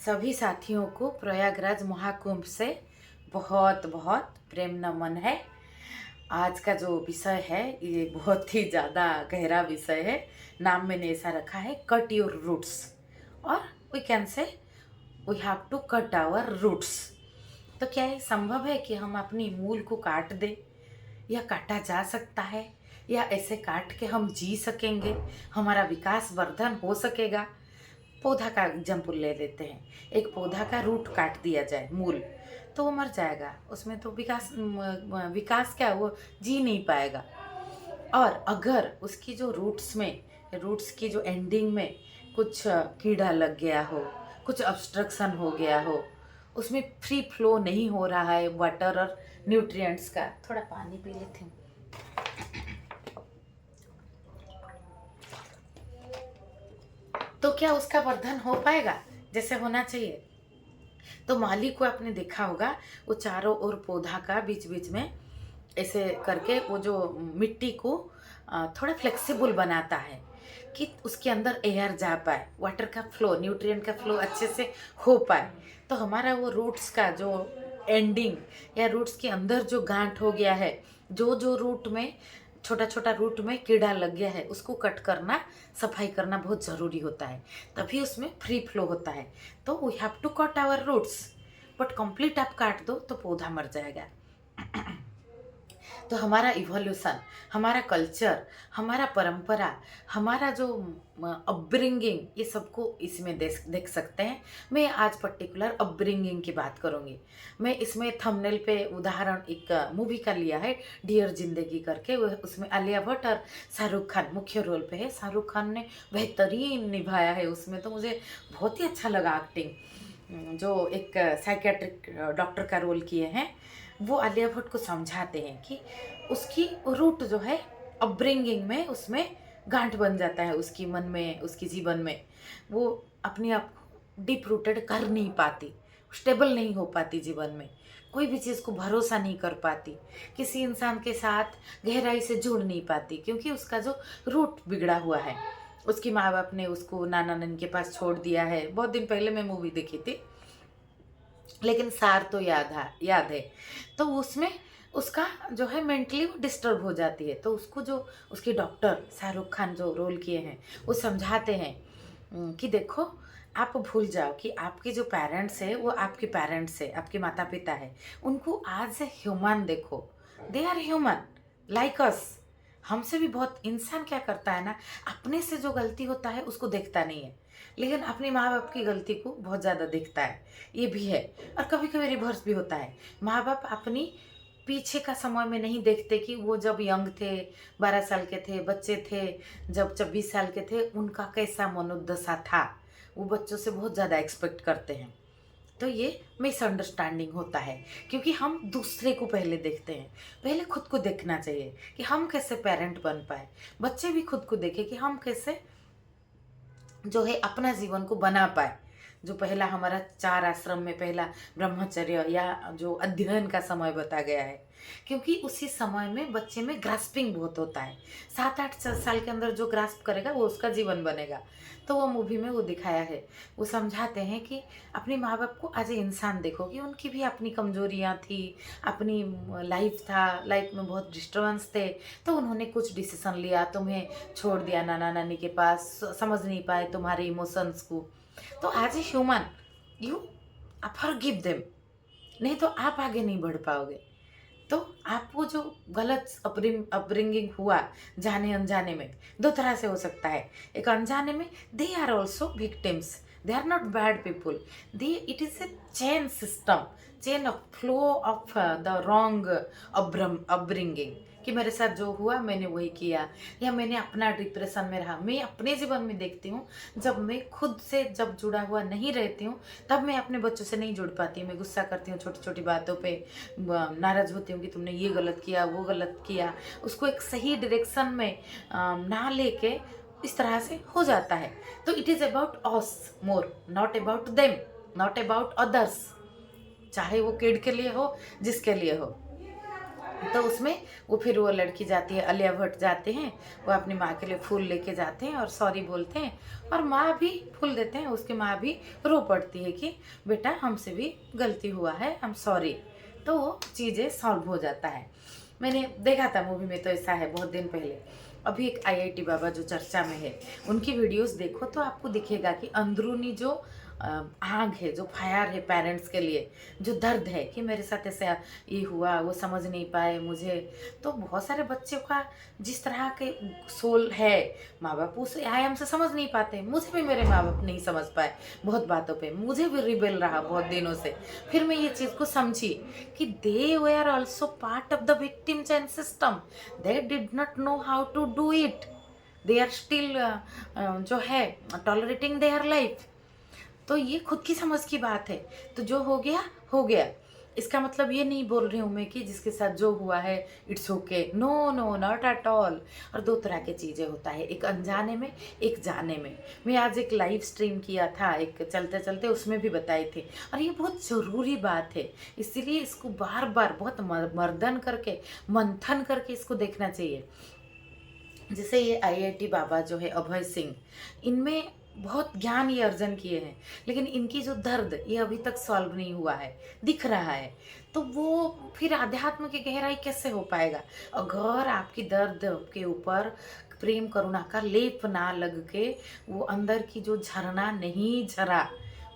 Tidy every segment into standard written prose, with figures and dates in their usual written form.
सभी साथियों को प्रयागराज महाकुंभ से बहुत बहुत प्रेम नमन है। आज का जो विषय है ये बहुत ही ज़्यादा गहरा विषय है। नाम मैंने ऐसा रखा है, कट योर रूट्स, और we can say we have to cut our roots. तो क्या ये संभव है कि हम अपनी मूल को काट दें? या काटा जा सकता है? या ऐसे काट के हम जी सकेंगे? हमारा विकास वर्धन हो सकेगा? पौधा का एग्जाम्पल ले लेते हैं। एक पौधा का रूट काट दिया जाए, मूल, तो वो मर जाएगा। उसमें तो विकास क्या, वो जी नहीं पाएगा। और अगर उसकी जो रूट्स की जो एंडिंग में कुछ कीड़ा लग गया हो, कुछ ऑब्स्ट्रक्शन हो गया हो, उसमें फ्री फ्लो नहीं हो रहा है वाटर और न्यूट्रिएंट्स का। थोड़ा पानी पी लेती हूँ। तो क्या उसका वर्धन हो पाएगा जैसे होना चाहिए? तो माली को आपने देखा होगा, वो चारों ओर पौधा का बीच बीच में ऐसे करके वो जो मिट्टी को थोड़ा फ्लेक्सिबल बनाता है कि उसके अंदर एयर जा पाए, वाटर का फ्लो, न्यूट्रिएंट का फ्लो अच्छे से हो पाए। तो हमारा वो रूट्स का जो एंडिंग या रूट्स के अंदर जो गांठ हो गया है, जो जो रूट में छोटा छोटा रूट में कीड़ा लग गया है, उसको कट करना, सफाई करना बहुत ज़रूरी होता है। तभी उसमें फ्री फ्लो होता है। तो we have to cut our roots. But complete आप काट दो तो पौधा मर जाएगा। तो हमारा इवोल्यूशन, हमारा कल्चर, हमारा परंपरा, हमारा जो अपब्रिंगिंग, ये सबको इसमें देख सकते हैं। मैं आज पर्टिकुलर अपब्रिंगिंग की बात करूँगी। मैं इसमें थंबनेल पे उदाहरण एक मूवी का लिया है, डियर जिंदगी करके। वह उसमें आलिया भट्ट और शाहरुख खान मुख्य रोल पे है। शाहरुख खान ने बेहतरीन निभाया है उसमें, तो मुझे बहुत ही अच्छा लगा एक्टिंग। जो एक साइकेट्रिक डॉक्टर का रोल किए हैं, वो आलिया भट्ट को समझाते हैं कि उसकी रूट जो है अपब्रिंगिंग में, उसमें गांठ बन जाता है उसकी मन में, उसकी जीवन में। वो अपने आप को डीप रूटेड कर नहीं पाती, स्टेबल नहीं हो पाती जीवन में, कोई भी चीज़ को भरोसा नहीं कर पाती, किसी इंसान के साथ गहराई से जुड़ नहीं पाती, क्योंकि उसका जो रूट बिगड़ा हुआ है। उसकी माँ बाप ने उसको नाना नानी के पास छोड़ दिया है। बहुत दिन पहले मैं मूवी देखी थी, लेकिन सार तो याद है। तो उसमें उसका जो है मेंटली वो डिस्टर्ब हो जाती है। तो उसको जो उसके डॉक्टर शाहरुख खान जो रोल किए हैं, वो समझाते हैं कि देखो, आप भूल जाओ कि आपके जो पेरेंट्स है वो आपके पेरेंट्स है, आपके माता पिता है। उनको आज ए ह्यूमन देखो, they are human like us. हमसे भी बहुत इंसान क्या करता है ना, अपने से जो गलती होता है उसको देखता नहीं है, लेकिन अपने माँ बाप की गलती को बहुत ज़्यादा देखता है। ये भी है। और कभी कभी रिवर्स भी होता है। माँ बाप अपनी पीछे का समय में नहीं देखते कि वो जब यंग थे, 12 साल के थे, बच्चे थे, जब 26 साल के थे, उनका कैसा मनोदशा था। वो बच्चों से बहुत ज़्यादा एक्सपेक्ट करते हैं। तो ये मिसअंडरस्टैंडिंग होता है, क्योंकि हम दूसरे को पहले देखते हैं। पहले खुद को देखना चाहिए कि हम कैसे पेरेंट बन पाए। बच्चे भी खुद को देखें कि हम कैसे जो है अपना जीवन को बना पाए। जो पहला हमारा 4 आश्रम में पहला ब्रह्मचर्य या जो अध्ययन का समय बता गया है, क्योंकि उसी समय में बच्चे में ग्रास्पिंग बहुत होता है। 7-8 साल के अंदर जो ग्रास्प करेगा वो उसका जीवन बनेगा। तो वो मूवी में वो दिखाया है। वो समझाते हैं कि अपने माँ बाप को एज ए इंसान देखो, कि उनकी भी अपनी कमजोरियाँ थी, अपनी लाइफ था, लाइफ में बहुत डिस्टर्बेंस थे। तो उन्होंने कुछ डिसीजन लिया, तुम्हें छोड़ दिया नाना नानी के पास, समझ नहीं पाए तुम्हारे इमोशंस को। तो as a human you forgive them, नहीं तो आप आगे नहीं बढ़ पाओगे। तो आपको जो गलत अपब्रिंगिंग हुआ जाने अनजाने में, दो तरह से हो सकता है। एक अनजाने में, they are also victims, they are not bad people, they it is a chain system, chain of flow of the wrong upbringing, कि मेरे साथ जो हुआ मैंने वही किया, या मैंने अपना डिप्रेशन में रहा। मैं अपने जीवन में देखती हूँ, जब मैं खुद से जब जुड़ा हुआ नहीं रहती हूँ, तब मैं अपने बच्चों से नहीं जुड़ पाती। मैं गुस्सा करती हूँ छोटी छोटी बातों पे, नाराज़ होती हूँ कि तुमने ये गलत किया, वो गलत किया। उसको एक सही डायरेक्शन में ना लेके इस तरह से हो जाता है। तो it is about us more, not about them, not about others, चाहे वो किड के लिए हो, जिसके लिए हो। तो उसमें वो फिर वो लड़की जाती है, आलिया भट्ट जाते हैं, वो अपनी माँ के लिए फूल लेके जाते हैं और सॉरी बोलते हैं, और माँ भी फूल देते हैं, उसकी माँ भी रो पड़ती है कि बेटा हमसे भी गलती हुआ है, आई एम सॉरी। तो वो चीज़ें सॉल्व हो जाता है। मैंने देखा था मूवी में, तो ऐसा है बहुत दिन पहले। अभी एक आईआईटी बाबा जो चर्चा में है, उनकी वीडियोस देखो तो आपको दिखेगा कि अंदरूनी जो आग है, जो फायर है पेरेंट्स के लिए, जो दर्द है कि मेरे साथ ऐसा ये हुआ, वो समझ नहीं पाए मुझे। तो बहुत सारे बच्चों का जिस तरह के सोल है, माँ बाप उस आयाम से समझ नहीं पाते। मुझे भी मेरे माँ बाप नहीं समझ पाए बहुत बातों पे, मुझे भी रिबेल रहा बहुत दिनों से। फिर मैं ये चीज़ को समझी कि they were also part of the victim chain system, they did not know how to do it, they are still जो है टॉलरेटिंग देयर लाइफ। तो ये खुद की समझ की बात है। तो जो हो गया हो गया, इसका मतलब ये नहीं बोल रही हूँ मैं कि जिसके साथ जो हुआ है it's okay, no no not at all. और दो तरह की चीज़ें होता है, एक अनजाने में, एक जाने में। मैं आज एक लाइव स्ट्रीम किया था, एक चलते चलते, उसमें भी बताई थी। और ये बहुत ज़रूरी बात है, इसीलिए इसको बार बार बहुत मर्दन करके, मंथन करके इसको देखना चाहिए। जैसे ये आईआईटी बाबा जो है अभय सिंह, इनमें बहुत ज्ञान ये अर्जन किए हैं, लेकिन इनकी जो दर्द ये अभी तक सॉल्व नहीं हुआ है, दिख रहा है। तो वो फिर अध्यात्म की गहराई कैसे हो पाएगा अगर आपकी दर्द के ऊपर प्रेम करुणा का लेप ना लग के वो अंदर की जो झरना नहीं झरा।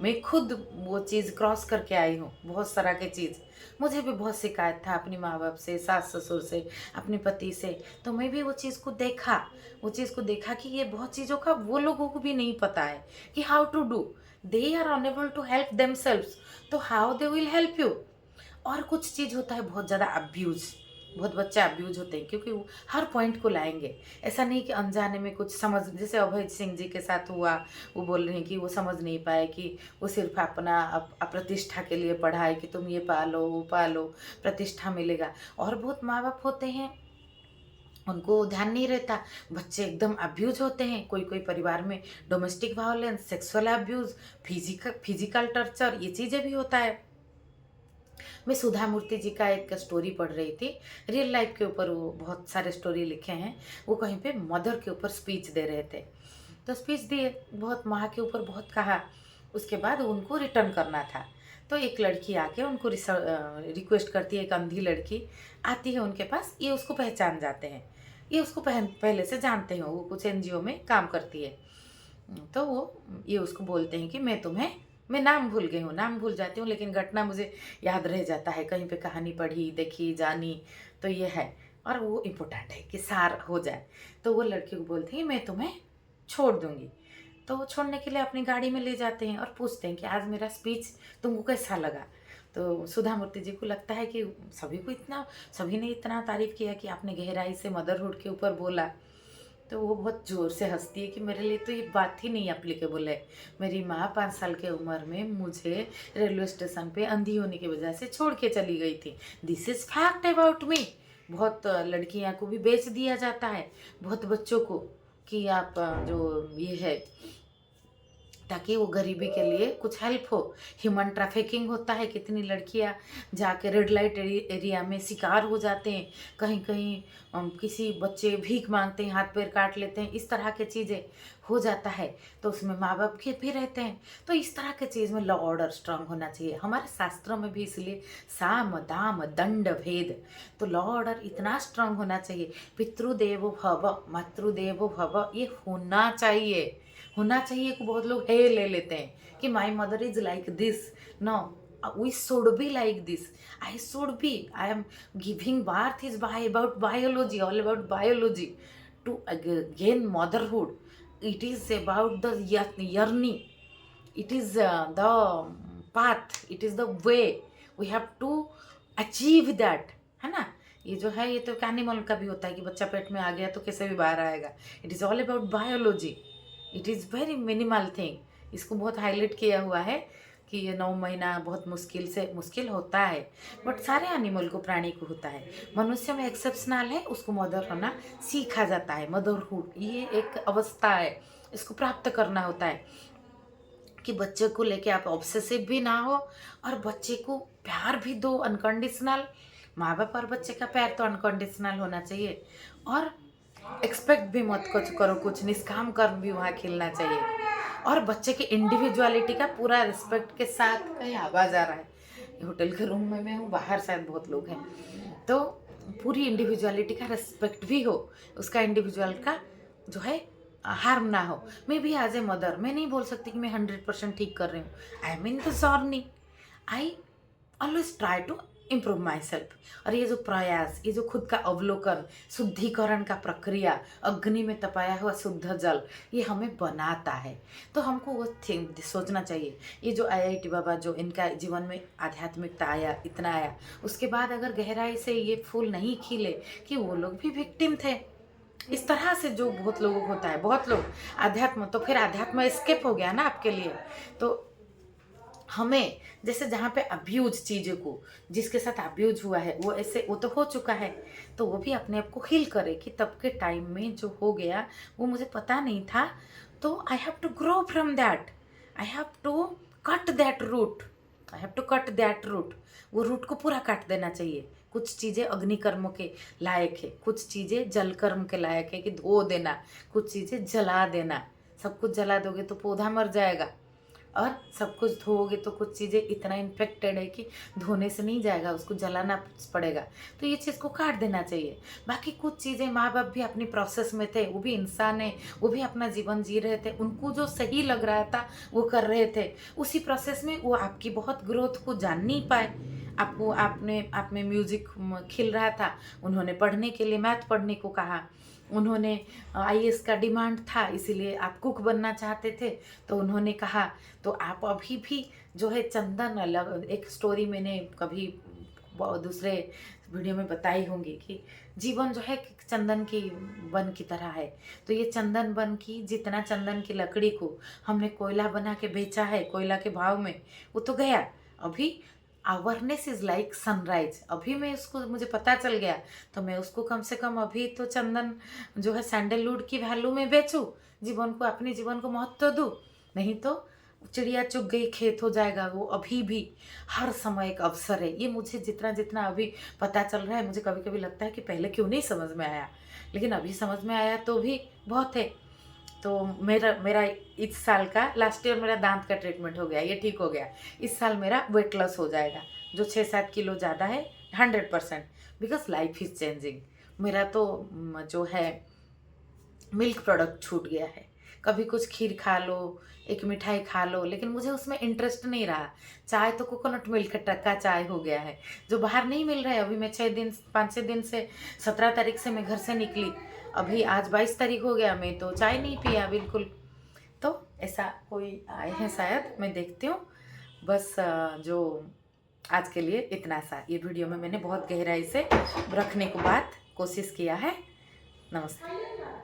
मैं खुद वो चीज़ क्रॉस करके आई हूँ, बहुत सारा की चीज़। मुझे भी बहुत शिकायत था अपनी माँ बाप से, सास ससुर से, अपने पति से। तो मैं भी वो चीज़ को देखा, वो चीज़ को देखा कि ये बहुत चीज़ों का वो लोगों को भी नहीं पता है कि how to do, they are unable to help themselves, तो how they will help you. और कुछ चीज़ होता है बहुत ज़्यादा अब्यूज़, बहुत बच्चे अब्यूज होते हैं, क्योंकि वो हर पॉइंट को लाएंगे। ऐसा नहीं कि अनजाने में कुछ समझ, जैसे अभय सिंह जी के साथ हुआ, वो बोल रहे हैं कि वो समझ नहीं पाए कि वो सिर्फ अपना प्रतिष्ठा के लिए पढ़ा है कि तुम ये पालो वो पालो, प्रतिष्ठा मिलेगा। और बहुत माँ बाप होते हैं, उनको ध्यान नहीं रहता, बच्चे एकदम अब्यूज होते हैं। कोई कोई परिवार में domestic violence, sexual abuse, physical torture, ये चीज़ें भी होता है। मैं सुधा मूर्ति जी का एक स्टोरी पढ़ रही थी, रियल लाइफ के ऊपर वो बहुत सारे स्टोरी लिखे हैं। वो कहीं पे मदर के ऊपर स्पीच दे रहे थे, तो स्पीच दिए, बहुत माँ के ऊपर बहुत कहा। उसके बाद उनको रिटर्न करना था, तो एक लड़की आके उनको रिक्वेस्ट करती है, एक अंधी लड़की आती है उनके पास। ये उसको पहचान जाते हैं, ये उसको पहले से जानते हैं, वो कुछ एनजीओ में काम करती है। तो वो ये उसको बोलते हैं कि मैं नाम भूल गई हूँ, नाम भूल जाती हूँ, लेकिन घटना मुझे याद रह जाता है, कहीं पे कहानी पढ़ी, देखी, जानी, तो ये है। और वो इम्पोर्टेंट है कि सार हो जाए। तो वो लड़की को बोलते हैं मैं तुम्हें छोड़ दूँगी। तो वो छोड़ने के लिए अपनी गाड़ी में ले जाते हैं और पूछते हैं कि आज मेरा स्पीच तुमको कैसा लगा। तो सुधा मूर्ति जी को लगता है कि सभी ने इतना तारीफ़ किया कि आपने गहराई से मदरहुड के ऊपर बोला। तो वो बहुत ज़ोर से हँसती है कि मेरे लिए तो ये बात ही नहीं एप्लीकेबल है। मेरी माँ 5 साल की उम्र में मुझे रेलवे स्टेशन पे अंधी होने की वजह से छोड़ के चली गई थी। This is fact about me. बहुत लड़कियाँ को भी बेच दिया जाता है, बहुत बच्चों को, कि आप जो ये है, ताकि वो गरीबी के लिए कुछ हेल्प हो। ह्यूमन ट्रैफिकिंग होता है, कितनी लड़कियां जाके रेड लाइट एरिया में शिकार हो जाते हैं, कहीं कहीं किसी बच्चे भीख मांगते हैं, हाथ पैर काट लेते हैं, इस तरह के चीज़ें हो जाता है। तो उसमें माँ बाप के भी रहते हैं। तो इस तरह के चीज़ में लॉ ऑर्डर स्ट्रांग होना चाहिए। हमारे शास्त्रों में भी इसलिए साम दाम दंड भेद, तो लॉ ऑर्डर इतना स्ट्रांग होना चाहिए। पितृदेवो भव मातृदेवो भव, ये होना चाहिए कि बहुत लोग हे ले लेते हैं कि my mother is like this. No, we should be like this, I am giving birth is by about biology, all about biology to gain motherhood. It is about the yearning, it is the path, it is the way we have to achieve that, है ना। ये जो है, ये तो animal का भी होता है कि बच्चा पेट में आ गया तो कैसे भी बाहर आएगा। It is all about biology, it is very minimal thing. इसको बहुत हाईलाइट किया हुआ है कि ये 9 महीना बहुत मुश्किल होता है, बट सारे एनिमल को, प्राणी को होता है। मनुष्य में एक्सेप्शनल है, उसको मदर होना सीखा जाता है। मदरहुड ये एक अवस्था है, इसको प्राप्त करना होता है कि बच्चे को लेके आप ऑब्सेसिव भी ना हो और बच्चे को प्यार भी दो अनकंडीशनल, माँ बाप और बच्चे का प्यार तो अनकंडीशनल होना चाहिए, और एक्सपेक्ट भी मत कुछ करो, कुछ निष्काम कर्म भी वहाँ खिलना चाहिए, और बच्चे की इंडिविजुअलिटी का पूरा रिस्पेक्ट के साथ। कहीं आवाज़ आ रहा है, होटल के रूम में मैं हूँ, बाहर शायद बहुत लोग हैं। तो पूरी इंडिविजुअलिटी का रिस्पेक्ट भी हो, उसका इंडिविजुअल का जो है हार्म ना हो। मैं भी एज ए मदर मैं नहीं बोल सकती कि मैं 100% ठीक कर रही हूँ। I mean the journey, I always try to improve myself. और ये जो प्रयास, ये जो खुद का अवलोकन, शुद्धिकरण का प्रक्रिया, अग्नि में तपाया हुआ शुद्ध जल, ये हमें बनाता है। तो हमको वो सोचना चाहिए, ये जो IIT बाबा जो इनका जीवन में आध्यात्मिकता आया, इतना आया, उसके बाद अगर गहराई से ये फूल नहीं खिले कि वो लोग भी विक्टिम थे। इस तरह से जो बहुत लोगों को होता है, बहुत लोग आध्यात्म, तो फिर आध्यात्म एस्केप हो गया ना आपके लिए। तो हमें जैसे जहाँ पे अब्यूज चीज़ों को, जिसके साथ अब्यूज हुआ है वो ऐसे, वो तो हो चुका है, तो वो भी अपने आप को हील करे कि तब के टाइम में जो हो गया वो मुझे पता नहीं था, तो I have to grow from that, I have to cut that root, I have to cut that root. वो रूट को पूरा काट देना चाहिए। कुछ चीज़ें अग्नि कर्म के लायक है, कुछ चीज़ें जल कर्म के लायक है कि धो देना, कुछ चीज़ें जला देना। सब कुछ जला दोगे तो पौधा मर जाएगा, और सब कुछ धोओगे तो कुछ चीज़ें इतना इन्फेक्टेड है कि धोने से नहीं जाएगा, उसको जलाना पड़ेगा। तो ये चीज़ को काट देना चाहिए। बाकी कुछ चीज़ें, माँ बाप भी अपनी प्रोसेस में थे, वो भी इंसान है, वो भी अपना जीवन जी रहे थे, उनको जो सही लग रहा था वो कर रहे थे। उसी प्रोसेस में वो आपकी बहुत ग्रोथ को जान नहीं पाए। आपको आप में म्यूज़िक खिल रहा था, उन्होंने पढ़ने के लिए मैथ पढ़ने को कहा, उन्होंने IAS का डिमांड था इसीलिए आप कुक बनना चाहते थे, तो उन्होंने कहा। तो आप अभी भी जो है चंदन अलग, एक स्टोरी मैंने कभी दूसरे वीडियो में बताई होंगी कि जीवन जो है चंदन की वन की तरह है। तो ये चंदन वन की, जितना चंदन की लकड़ी को हमने कोयला बना के बेचा है कोयला के भाव में, वो तो गया। अभी अवेयरनेस इज़ लाइक सनराइज, अभी मैं उसको, मुझे पता चल गया, तो मैं उसको कम से कम अभी तो चंदन जो है सैंडलवुड की वैल्यू में बेचूँ, जीवन को, अपने जीवन को महत्व दूँ। नहीं तो चिड़िया चुग गई खेत हो जाएगा। वो अभी भी हर समय एक अवसर है। ये मुझे जितना जितना अभी पता चल रहा है, मुझे कभी कभी लगता है कि पहले क्यों नहीं समझ में आया, लेकिन अभी समझ में आया तो भी बहुत है। तो मेरा मेरा इस साल का, लास्ट ईयर मेरा दांत का ट्रीटमेंट हो गया, ये ठीक हो गया। इस साल मेरा वेट लॉस हो जाएगा, जो 6-7 किलो ज़्यादा है, 100%, बिकॉज लाइफ इज़ चेंजिंग। मेरा तो जो है मिल्क प्रोडक्ट छूट गया है। कभी कुछ खीर खा लो, एक मिठाई खा लो, लेकिन मुझे उसमें इंटरेस्ट नहीं रहा। चाय तो कोकोनट मिल्क का चाय हो गया है, जो बाहर नहीं मिल रहा है। अभी मैं 5-6 दिन से, 17 तारीख से मैं घर से निकली, अभी आज 22 तारीख हो गया, मैं तो चाय नहीं पिया बिल्कुल। तो ऐसा कोई आए हैं शायद, मैं देखती हूँ। बस जो आज के लिए इतना सा, ये वीडियो में मैंने बहुत गहराई से रखने को बात कोशिश किया है। नमस्ते।